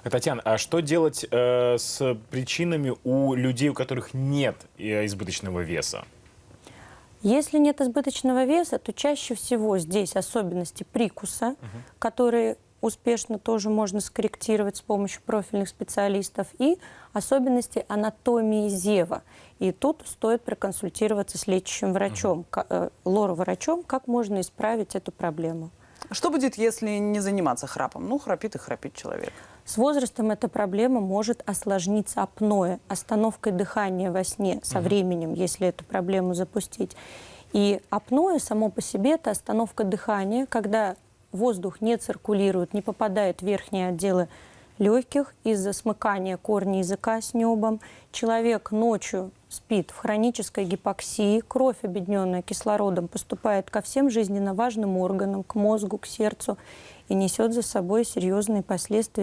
Татьяна, а что делать с причинами у людей, у которых нет избыточного веса? Если нет избыточного веса, то чаще всего здесь особенности прикуса, которые успешно тоже можно скорректировать с помощью профильных специалистов, и особенности анатомии зева. И тут стоит проконсультироваться с лечащим врачом, лор-врачом, как можно исправить эту проблему. Что будет, если не заниматься храпом? Ну, храпит и храпит человек. С возрастом эта проблема может осложниться апноэ, остановкой дыхания во сне со временем, если эту проблему запустить. И апноэ само по себе – это остановка дыхания, когда воздух не циркулирует, не попадает в верхние отделы легких из-за смыкания корня языка с небом. Человек ночью спит в хронической гипоксии, кровь, обедненная кислородом, поступает ко всем жизненно важным органам, к мозгу, к сердцу и несет за собой серьезные последствия.